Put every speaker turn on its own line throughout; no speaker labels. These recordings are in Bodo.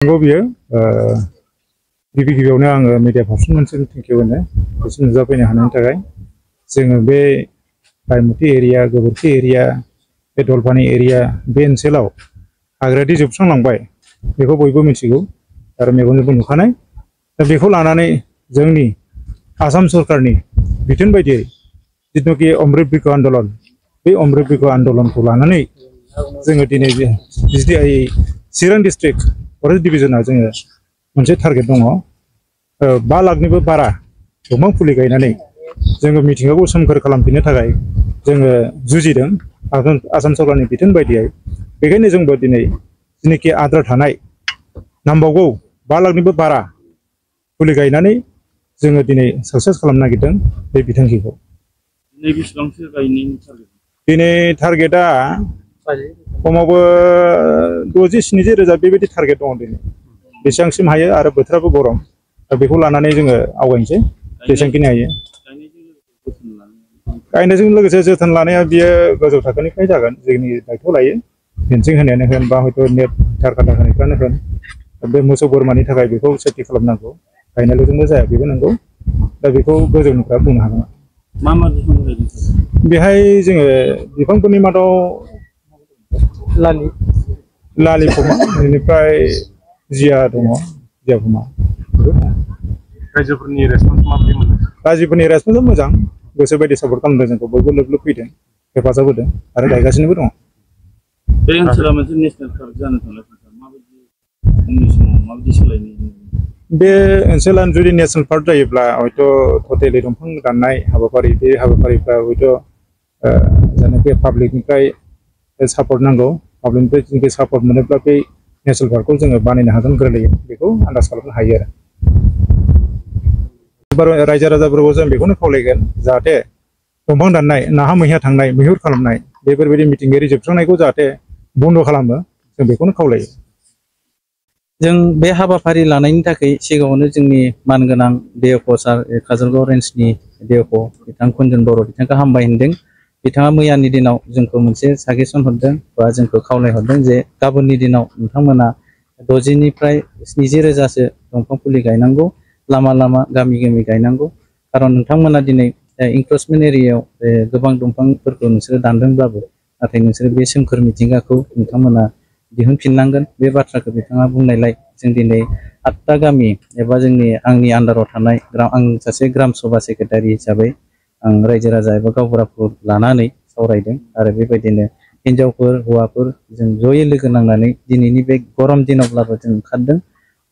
नंगौ बियो गिबि गिबियावनो आङो मिडिया पार्सनफोरनो थेंकिउ होनो बिसोर नुजाफैनो हानायनि थाखाय जोङो बे बायमुथि एरिया गोबोरखि एरिया बे दलपानि एरिया बे ओनसोलाव हाग्रायादि जोबस्रांलांबाय बेखौ बयबो मिथिगौ आरो मेगनजोंबो नुखानाय दा बेखौ लानानै जोंनि आसाम सरकारनि बिथोन बायदियै जिथुनाखि अमृत बिखो आन्दलन बे अमृत बिखो आन्दलनखौ लानानै जोङो दिनै चिरां डिस्ट्रिक्ट फरेस्ट डिभिजनाव जोङो मोनसे टारगेट दङ 5 लाखनिबो बारा दंफां फुलि गायनानै जोङो मिथिंगाखौ सोमखोर खालामफिननो थाखाय जोङो जुजिदों आसाम सरकारनि बिथोन बायदियै बेखायनो जोंबो दिनै जेनाखि आद्रा थानाय नांबावगौ 5 लाखनिबो बारा फुलि गायनानै जोङो दिनै साक्सेस खालामनो नागिरदों बे बिथांखिखौ दिनै टारगेटआ खमावबो 60-70 रोजा बेबायदि टारगेट दङ दिनै बेसेबांसिम हायो आरो बोथोराबो गरम दा बेखौ लानानै जोङो आवगायनोसै जेसेबांखिनि हायो गायनायजों लोगोसे जोथोन लानाया बियो गोजौ थाखोनिफ्राय जागोन जोंनि दायथ' लायो फेन्सिं होनायानो होन बा हयथ' नेट थारकाटा होनायफ्रानो होन बे मोसौ बोरमानि थाखाय बेखौ सेफटि खालामनांगौ गायनायल'जोंबो जाया बेबो नंगौ दा बेखौ गोजौनिफ्राय बुंनो हागोन मा बेहाय जोङो बिफांफोरनि मादाव लालि फमा बेनिफ्राय जिया दङ जिया फमा रायजोफोरनि रेसपन्स माबायदि मोनो रायजोफोरनि रेसपन्सआ मोजां गोसोबायदि सापर्ट खालामदों जोंखौ बयबो लोब लोब फैदों हेफाजाब होदों आरो गायगासिनोबो दङ बे ओनसोला मोनसे नेसनेल पार्क जानो थांनाय माबायदि उननि समाव माबायदि सोलायनाय बे ओनसोला जुदि नेसनेल पार्क जायोब्ला हयथ' टटेलि दंफां दाननाय हाबाफारि बे हाबाफारिफ्रा हयथ' जायनाखि पाब्लिकनिफ्राय सापर्ट नांगौ पाब्लिकनिफ्राय जोंनि सापर्ट मोनोब्ला बे नेसनेल पार्कखौ जोङो बानायनो हागोन गोरलैयै बेखौ आन्दाज खालामनो हायो आरो रायजो राजाफोरखौ जों बेखौनो खावलायगोन जाहाथे दंफां दाननाय नाहा मैहा थांनाय मैहुर खालामनाय बेफोरबायदि मिथिंगायारि जोबस्रांनायखौ जाहाथे बन्द' खालामो जों बेखौनो खावलायो
जों बे हाबाफारि लानायनि थाखाय सिगाङावनो जोंनि मानगोनां डिएफअ सार काजलगाव रेन्जनि डिएफअ बिथां कुन्जन बर' बिथांखौ हामबाय होनदों बिथाङा मैयानि दिनाव जोंखौ मोनसे साजेसन हरदों बा जोंखौ खावलायहरदों जे गाबोननि दिनाव नोंथांमोना 60निफ्राय 70 रोजासो दंफां फुलि गायनांगौ लामा लामा गामि गामि गायनांगौ खारन नोंथांमोना दिनै इंक्रोचमेन्ट एरियायाव गोबां दंफांफोरखौ नोंसोरो दानदोंब्लाबो नाथाय नोंसोरो बे सोमखोर मिथिंगाखौ नोंथांमोना दिहुनफिननांगोन बे बाथ्राखौ बिथाङा बुंनायलाय जों दिनै 8टा गामि एबा आंनि आन्दाराव थानाय आं सासे ग्राम सभा सेक्रेटारि हिसाबै आं रायजो राजा एबा गावबुराफोर लानानै सावरायदों आरो बेबायदिनो हिन्जावफोर हौवाफोर जों जयै लोगो नांनानै दिनैनि बे गरम दिनावब्लाबो जों ओंखारदों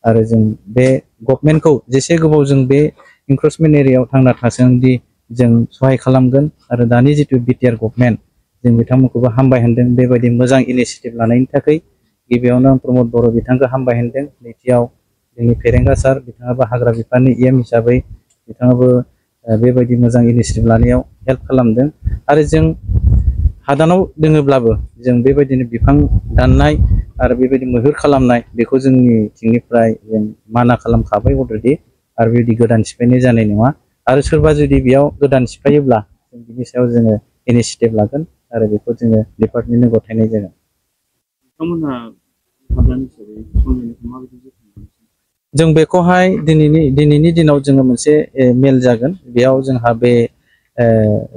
आरो जों बे गभर्नमेन्टखौ जेसे गोबाव जों बे इंक्रोचमेन्ट एरियायाव थांना थासान्दि जों सहाय खालामगोन आरो दानि जिथु बिटिआर गभर्नमेन्ट जों बिथांमोनखौबो हामबाय होनदों बेबायदि मोजां इनिसिएटिभ लानायनि थाखाय गिबियावनो आं प्रमद बर' बिथांखौ हामबाय होनदों नैथियाव जोंनि फेरेंगा सार बिथाङाबो हाग्रा बिफाननि EM हिसाबै बिथाङाबो बेबायदि मोजां इनिसिएटिभ लानायाव हेल्प खालामदों आरो जों हादानाव दोङोब्लाबो जों बेबायदिनो बिफां दाननाय आरो बेबायदि मैहुर खालामनाय बेखौ जोंनिथिंनिफ्राय जों माना खालामखाबाय अलरेडि आरो बेबायदि गोदान सिफायनाय जानाय नङा आरो सोरबा जुदि बेयाव गोदान सिफायोब्ला जों बिनि सायाव जोङो इनिसिएटिभ लागोन आरो बेखौ जोङो डिपार्टमेन्टनो गथायनाय जागोन जों बेखौहाय दिनैनि दिनाव जोङो मोनसे मेल जागोन बेयाव जोंहा बे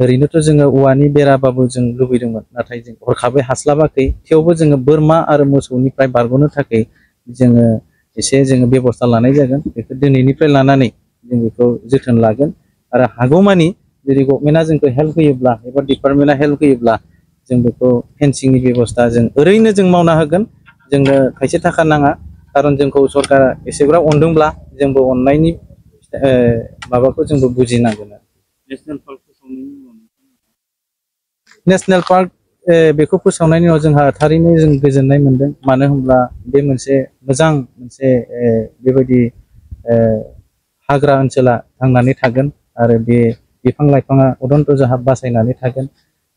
ओरैनोथ' जोङो औवानि बेराबाबो जों लुबैदोंमोन नाथाय जों हरखाबै हास्लाबाखै थेवबो जोङो बोरमा आरो मोसौनिफ्राय बारग'नो थाखाय जोङो जोङो बेबस्था लानाय जागोन बेखौ दिनैनिफ्राय लानानै जों बेखौ जोथोन लागोन आरो हागौमानि जुदि गभर्नमेन्टआ जोंखौ हेल्प होयोब्ला एबा डिपार्टमेन्टआ हेल्प होयोब्ला जों बेखौ फेन्सिंनि बेबस्था जों ओरैनो जों मावना होगोन जोंनो खायसे थाखा नाङा खारन जोंखौ सरकारा एसेग्राब अनदोंब्ला जोंबो अननायनि माबाखौ जोंबो बुजिनांगोन नेसनेल पार्क बेखौ फोसावनायनि उनाव जोंहा थारैनो जों गोजोननाय मोनदों मानो होनब्ला बे मोनसे मोजां मोनसे बेबायदि हाग्रा ओनसोला थांनानै थागोन आरो बे बिफां लाइफाङा उदन्त जाहा बासायनानै थागोन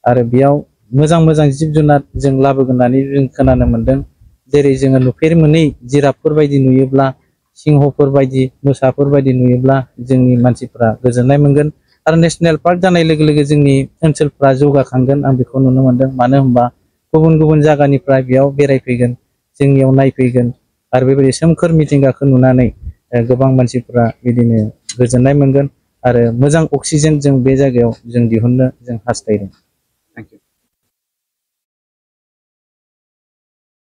आरो बेयाव मोजां मोजां जिब जुनार जों लाबोगोन होननानै जों खोनानो मोनदों जेरै जोङो नुफेर मोनै जिराफफोर बायदि नुयोब्ला सिंहफोर बायदि मोसाफोर बायदि नुयोब्ला जोंनि मानसिफ्रा गोजोननाय मोनगोन आरो नेसनेल पार्क जानाय लोगो लोगो जोंनि ओनसोलफ्रा जौगाखांगोन आं बेखौ नुनो मोनदों मानो होनबा गुबुन गुबुन जायगानिफ्राय बेयाव बेरायफैगोन जोंनियाव नायफैगोन आरो बेबायदि सोमखोर मिथिंगाखौ नुनानै गोबां मानसिफोरा बिदिनो गोजोननाय मोनगोन आरो मोजां अक्सिजेन जों बे जायगायाव जों दिहुननो जों हास्थायदों।